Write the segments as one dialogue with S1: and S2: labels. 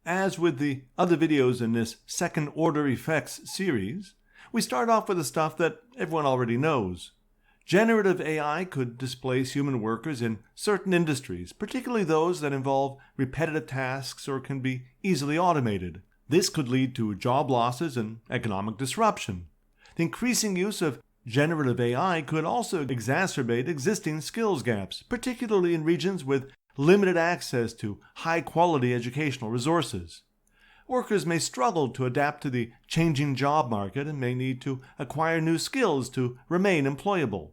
S1: As with the other videos in this second order effects series, we start off with the stuff that everyone already knows. Generative AI could displace human workers in certain industries, particularly those that involve repetitive tasks or can be easily automated. This could lead to job losses and economic disruption. The increasing use of generative AI could also exacerbate existing skills gaps, particularly in regions with limited access to high-quality educational resources. Workers may struggle to adapt to the changing job market and may need to acquire new skills to remain employable.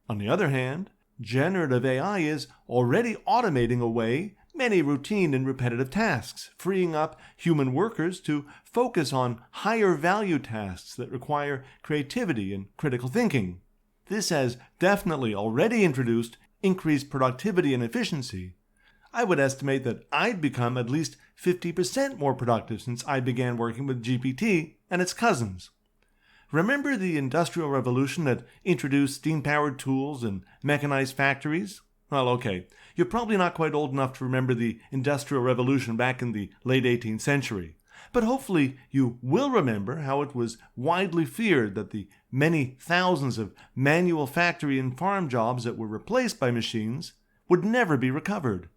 S1: On the other hand, generative AI is already automating away many routine and repetitive tasks, freeing up human workers to focus on higher value tasks that require creativity and critical thinking. This has definitely already introduced increased productivity and efficiency. I would estimate that I'd become at least 50% more productive since I began working with GPT and its cousins. Remember the Industrial Revolution that introduced steam-powered tools and mechanized factories? Well, okay, you're probably not quite old enough to remember the Industrial Revolution back in the late 18th century. But hopefully you will remember how it was widely feared that the many thousands of manual factory and farm jobs that were replaced by machines would never be recovered.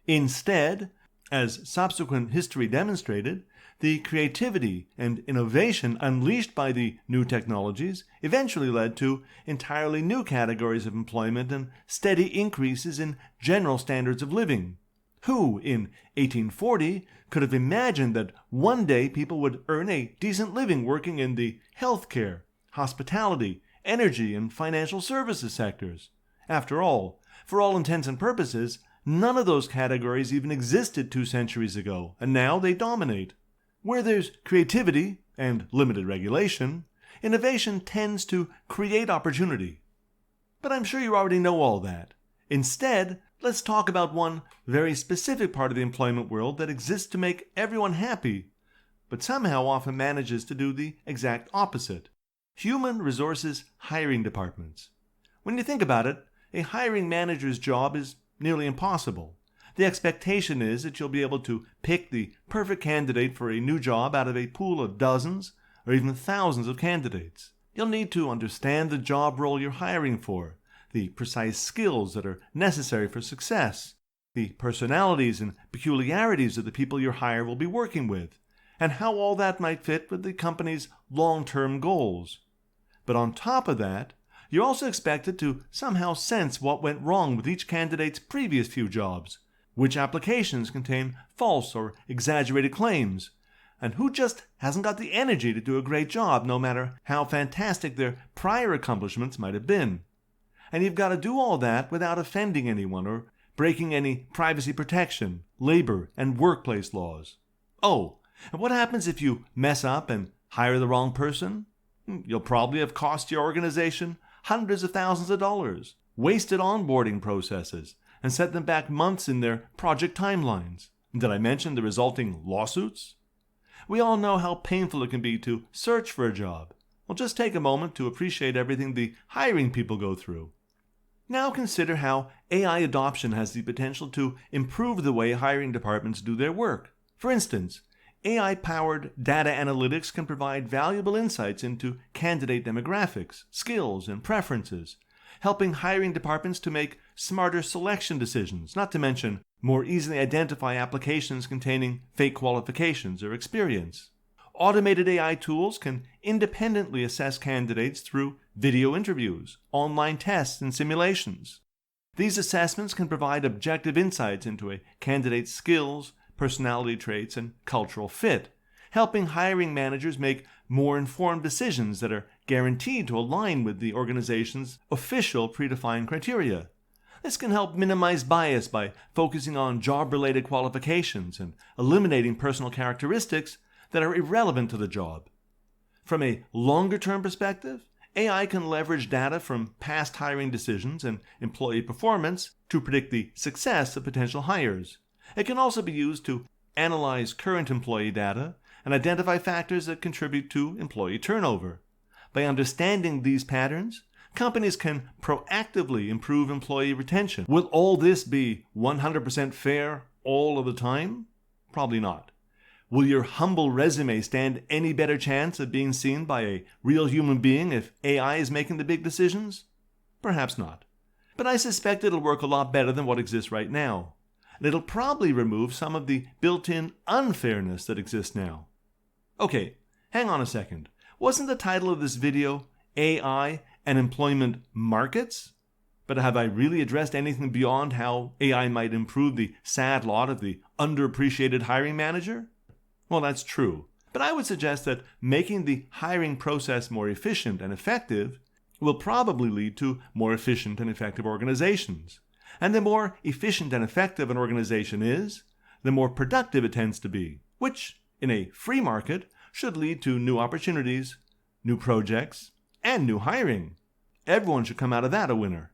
S1: Instead, as subsequent history demonstrated, the creativity and innovation unleashed by the new technologies eventually led to entirely new categories of employment and steady increases in general standards of living. Who, in 1840, could have imagined that one day people would earn a decent living working in the healthcare, hospitality, energy, and financial services sectors? After all, for all intents and purposes, none of those categories even existed 2 centuries ago, and now they dominate. Where there's creativity and limited regulation, innovation tends to create opportunity. But I'm sure you already know all that. Instead, let's talk about one very specific part of the employment world that exists to make everyone happy, but somehow often manages to do the exact opposite. Human resources hiring departments. When you think about it, a hiring manager's job is nearly impossible. The expectation is that you'll be able to pick the perfect candidate for a new job out of a pool of dozens or even thousands of candidates. You'll need to understand the job role you're hiring for, the precise skills that are necessary for success, the personalities and peculiarities of the people your hire will be working with, and how all that might fit with the company's long-term goals. But on top of that, you're also expected to somehow sense what went wrong with each candidate's previous few jobs, which applications contain false or exaggerated claims, and who just hasn't got the energy to do a great job no matter how fantastic their prior accomplishments might have been. And you've got to do all that without offending anyone or breaking any privacy protection, labor, and workplace laws. Oh, and what happens if you mess up and hire the wrong person? You'll probably have cost your organization hundreds of thousands of dollars, wasted onboarding processes, and set them back months in their project timelines. Did I mention the resulting lawsuits? We all know how painful it can be to search for a job. Well, just take a moment to appreciate everything the hiring people go through. Now consider how AI adoption has the potential to improve the way hiring departments do their work. For instance, AI-powered data analytics can provide valuable insights into candidate demographics, skills, and preferences, helping hiring departments to make smarter selection decisions, not to mention more easily identify applications containing fake qualifications or experience. Automated AI tools can independently assess candidates through video interviews, online tests, and simulations. These assessments can provide objective insights into a candidate's skills, personality traits, and cultural fit, helping hiring managers make more informed decisions that are guaranteed to align with the organization's official predefined criteria. This can help minimize bias by focusing on job-related qualifications and eliminating personal characteristics that are irrelevant to the job. From a longer-term perspective, AI can leverage data from past hiring decisions and employee performance to predict the success of potential hires. It can also be used to analyze current employee data and identify factors that contribute to employee turnover. By understanding these patterns, companies can proactively improve employee retention. Will all this be 100% fair all of the time? Probably not. Will your humble resume stand any better chance of being seen by a real human being if AI is making the big decisions? Perhaps not. But I suspect it'll work a lot better than what exists right now. And it'll probably remove some of the built-in unfairness that exists now. Okay, hang on a second. Wasn't the title of this video AI and Employment Markets? But have I really addressed anything beyond how AI might improve the sad lot of the underappreciated hiring manager? Well, that's true. But I would suggest that making the hiring process more efficient and effective will probably lead to more efficient and effective organizations. And the more efficient and effective an organization is, the more productive it tends to be, which, in a free market, should lead to new opportunities, new projects, and new hiring. Everyone should come out of that a winner.